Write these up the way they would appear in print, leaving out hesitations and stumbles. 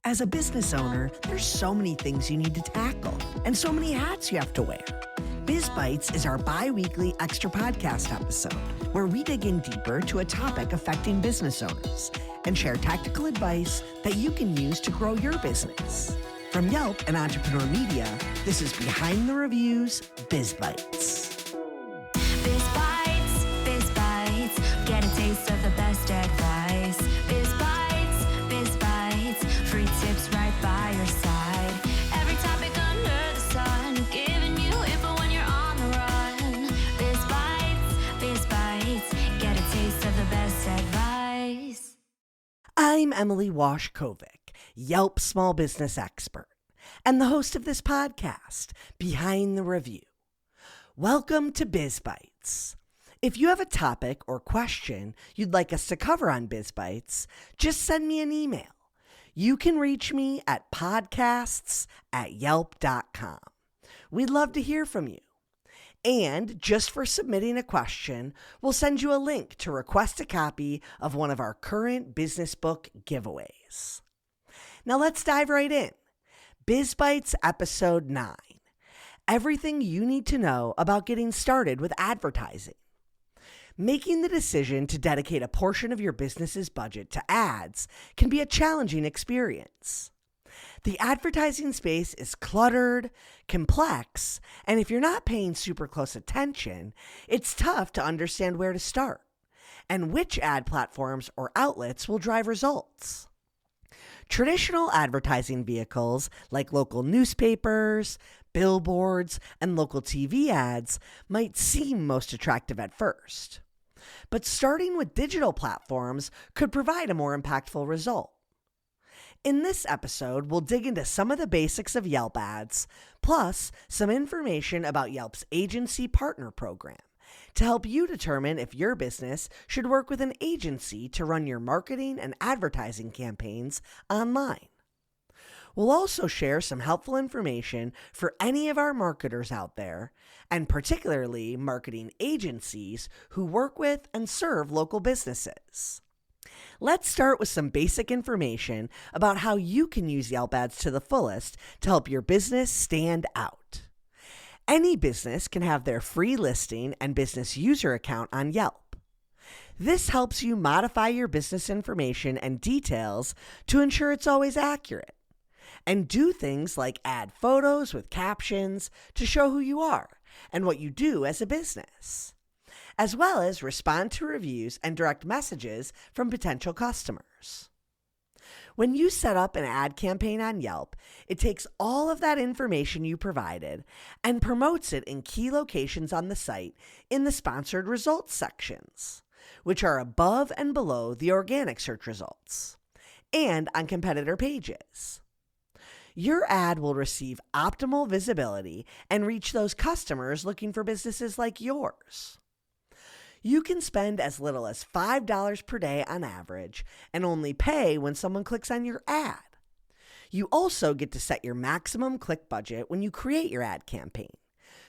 As a business owner, there's so many things you need to tackle and so many hats you have to wear. Biz Bites is our bi-weekly extra podcast episode where we dig in deeper to a topic affecting business owners and share tactical advice that you can use to grow your business. From Yelp and Entrepreneur Media, this is Behind the Reviews, Biz Bites. Biz Bites, Biz Bites, get a taste of the best advice. Biz Bites, free tips right by your side. Every topic under the sun, giving you info when you're on the run. Biz Bites, get a taste of the best advice. I'm Emily Washkovic, Yelp small business expert, and the host of this podcast, Behind the Review. Welcome to Biz Bites. If you have a topic or question you'd like us to cover on Biz Bites, just send me an email. You can reach me at podcasts@yelp.com. We'd love to hear from you. And just for submitting a question, we'll send you a link to request a copy of one of our current business book giveaways. Now let's dive right in. Biz Bites Episode 9. Everything you need to know about getting started with advertising. Making the decision to dedicate a portion of your business's budget to ads can be a challenging experience. The advertising space is cluttered, complex, and if you're not paying super close attention, it's tough to understand where to start and which ad platforms or outlets will drive results. Traditional advertising vehicles like local newspapers, billboards, and local TV ads might seem most attractive at first. But starting with digital platforms could provide a more impactful result. In this episode, we'll dig into some of the basics of Yelp ads, plus some information about Yelp's Agency Partner Program to help you determine if your business should work with an agency to run your marketing and advertising campaigns online. We'll also share some helpful information for any of our marketers out there, and particularly marketing agencies who work with and serve local businesses. Let's start with some basic information about how you can use Yelp ads to the fullest to help your business stand out. Any business can have their free listing and business user account on Yelp. This helps you modify your business information and details to ensure it's always accurate, and do things like add photos with captions to show who you are and what you do as a business, as well as respond to reviews and direct messages from potential customers. When you set up an ad campaign on Yelp, it takes all of that information you provided and promotes it in key locations on the site in the sponsored results sections, which are above and below the organic search results, and on competitor pages. Your ad will receive optimal visibility and reach those customers looking for businesses like yours. You can spend as little as $5 per day on average and only pay when someone clicks on your ad. You also get to set your maximum click budget when you create your ad campaign,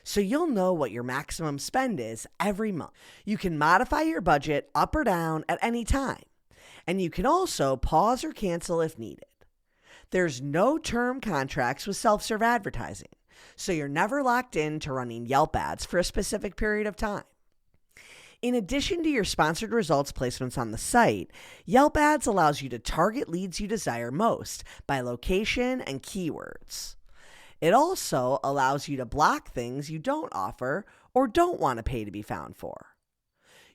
so you'll know what your maximum spend is every month. You can modify your budget up or down at any time, and you can also pause or cancel if needed. There's no term contracts with self-serve advertising, so you're never locked into running Yelp ads for a specific period of time. In addition to your sponsored results placements on the site, Yelp ads allows you to target leads you desire most by location and keywords. It also allows you to block things you don't offer or don't want to pay to be found for.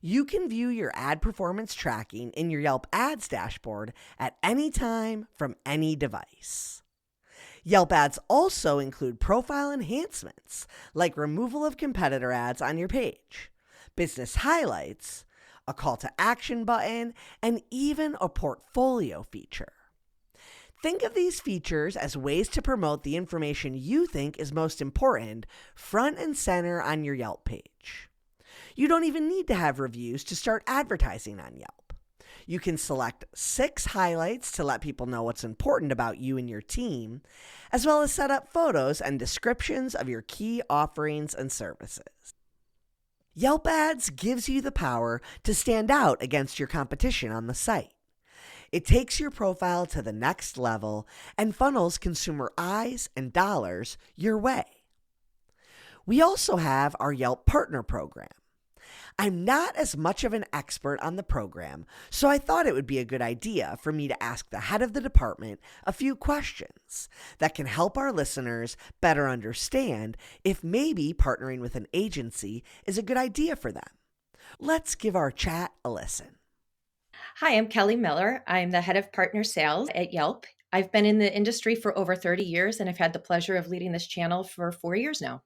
You can view your ad performance tracking in your Yelp ads dashboard at any time from any device. Yelp ads also include profile enhancements like removal of competitor ads on your page, business highlights, a call to action button, and even a portfolio feature. Think of these features as ways to promote the information you think is most important front and center on your Yelp page. You don't even need to have reviews to start advertising on Yelp. You can select 6 highlights to let people know what's important about you and your team, as well as set up photos and descriptions of your key offerings and services. Yelp ads gives you the power to stand out against your competition on the site. It takes your profile to the next level and funnels consumer eyes and dollars your way. We also have our Yelp Partner Program. I'm not as much of an expert on the program, so I thought it would be a good idea for me to ask the head of the department a few questions that can help our listeners better understand if maybe partnering with an agency is a good idea for them. Let's give our chat a listen. Hi, I'm Kelly Miller. I'm the head of partner sales at Yelp. I've been in the industry for over 30 years, and I've had the pleasure of leading this channel for 4 years now.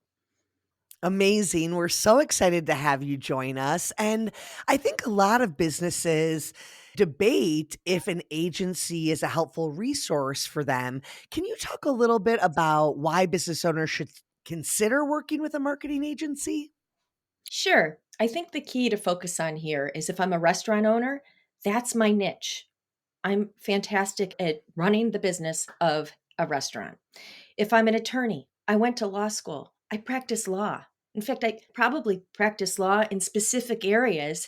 Amazing. We're so excited to have you join us. And I think a lot of businesses debate if an agency is a helpful resource for them. Can you talk a little bit about why business owners should consider working with a marketing agency? Sure. I think the key to focus on here is if I'm a restaurant owner, that's my niche. I'm fantastic at running the business of a restaurant. If I'm an attorney, I went to law school, I practice law. In fact, I probably practice law in specific areas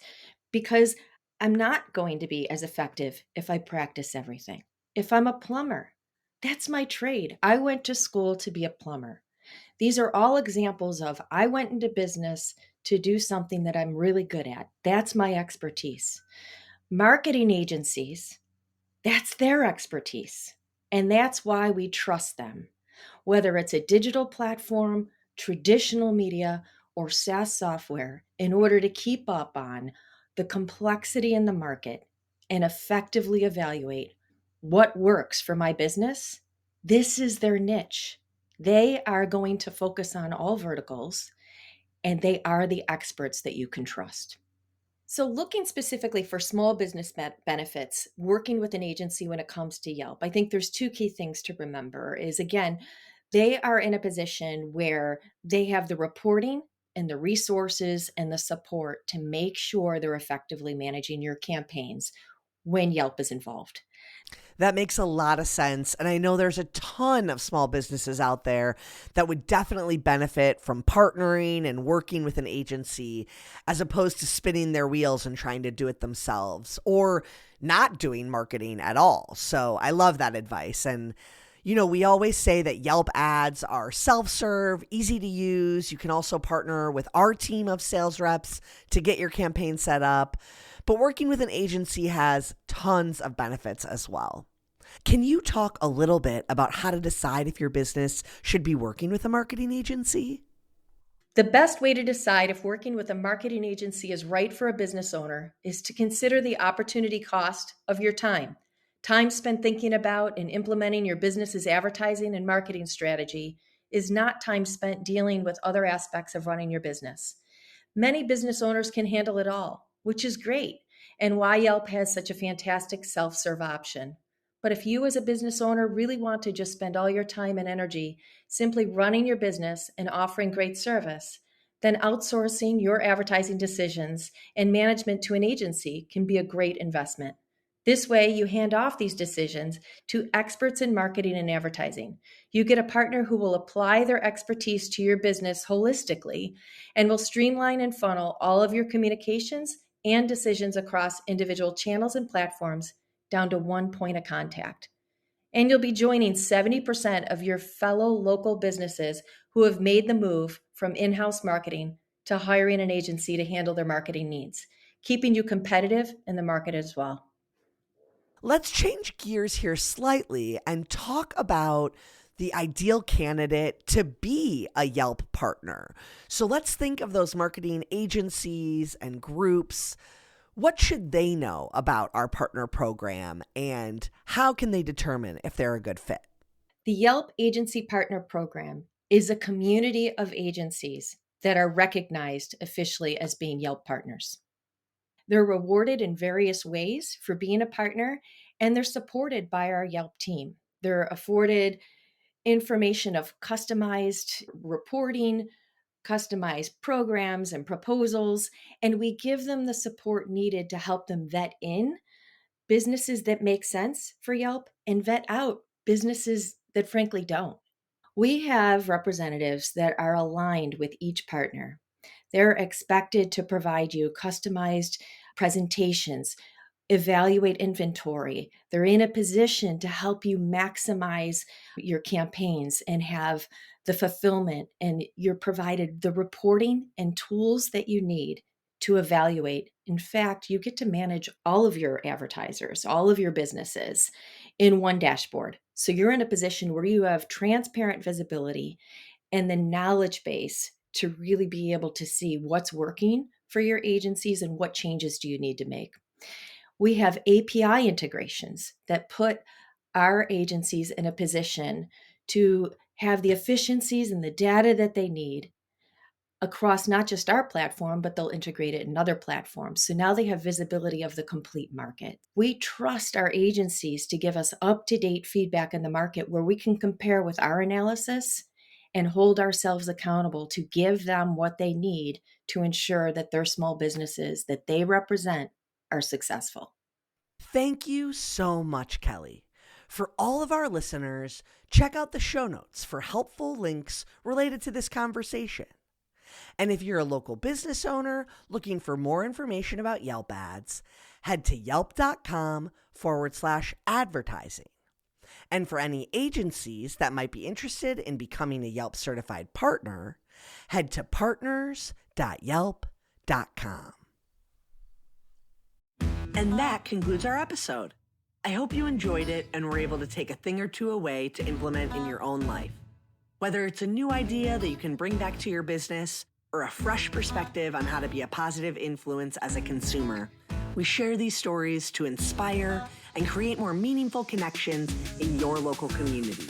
because I'm not going to be as effective if I practice everything. If I'm a plumber, that's my trade. I went to school to be a plumber. These are all examples of I went into business to do something that I'm really good at. That's my expertise. Marketing agencies, that's their expertise. And that's why we trust them. Whether it's a digital platform, traditional media, or SaaS software, in order to keep up on the complexity in the market and effectively evaluate what works for my business, this is their niche. They are going to focus on all verticals, and they are the experts that you can trust. So, looking specifically for small business benefits, working with an agency when it comes to Yelp, I think there's two key things to remember is again, they are in a position where they have the reporting and the resources and the support to make sure they're effectively managing your campaigns when Yelp is involved. That makes a lot of sense. And I know there's a ton of small businesses out there that would definitely benefit from partnering and working with an agency as opposed to spinning their wheels and trying to do it themselves or not doing marketing at all. So I love that advice. And we always say that Yelp ads are self-serve, easy to use. You can also partner with our team of sales reps to get your campaign set up. But working with an agency has tons of benefits as well. Can you talk a little bit about how to decide if your business should be working with a marketing agency? The best way to decide if working with a marketing agency is right for a business owner is to consider the opportunity cost of your time. Time spent thinking about and implementing your business's advertising and marketing strategy is not time spent dealing with other aspects of running your business. Many business owners can handle it all, which is great, and why Yelp has such a fantastic self serve option. But if you, as a business owner, really want to just spend all your time and energy simply running your business and offering great service, then outsourcing your advertising decisions and management to an agency can be a great investment. This way, you hand off these decisions to experts in marketing and advertising. You get a partner who will apply their expertise to your business holistically and will streamline and funnel all of your communications and decisions across individual channels and platforms down to one point of contact. And you'll be joining 70% of your fellow local businesses who have made the move from in house marketing to hiring an agency to handle their marketing needs, keeping you competitive in the market as well. Let's change gears here slightly and talk about the ideal candidate to be a Yelp partner. So let's think of those marketing agencies and groups. What should they know about our partner program and how can they determine if they're a good fit? The Yelp Agency Partner Program is a community of agencies that are recognized officially as being Yelp partners. They're rewarded in various ways for being a partner, and they're supported by our Yelp team. They're afforded information of customized reporting, customized programs and proposals, and we give them the support needed to help them vet in businesses that make sense for Yelp and vet out businesses that frankly don't. We have representatives that are aligned with each partner. They're expected to provide you customized presentations, evaluate inventory. They're in a position to help you maximize your campaigns and have the fulfillment, and you're provided the reporting and tools that you need to evaluate. In fact, you get to manage all of your advertisers, all of your businesses in one dashboard. So you're in a position where you have transparent visibility and the knowledge base to really be able to see what's working for your agencies and what changes do you need to make. We have API integrations that put our agencies in a position to have the efficiencies and the data that they need across not just our platform, but they'll integrate it in other platforms. So now they have visibility of the complete market. We trust our agencies to give us up-to-date feedback in the market where we can compare with our analysis and hold ourselves accountable to give them what they need to ensure that their small businesses that they represent are successful. Thank you so much, Kelly. For all of our listeners, check out the show notes for helpful links related to this conversation. And if you're a local business owner looking for more information about Yelp ads, head to yelp.com/advertising. And for any agencies that might be interested in becoming a Yelp certified partner, head to partners.yelp.com. And that concludes our episode. I hope you enjoyed it and were able to take a thing or two away to implement in your own life. Whether it's a new idea that you can bring back to your business or a fresh perspective on how to be a positive influence as a consumer, we share these stories to inspire and create more meaningful connections in your local community.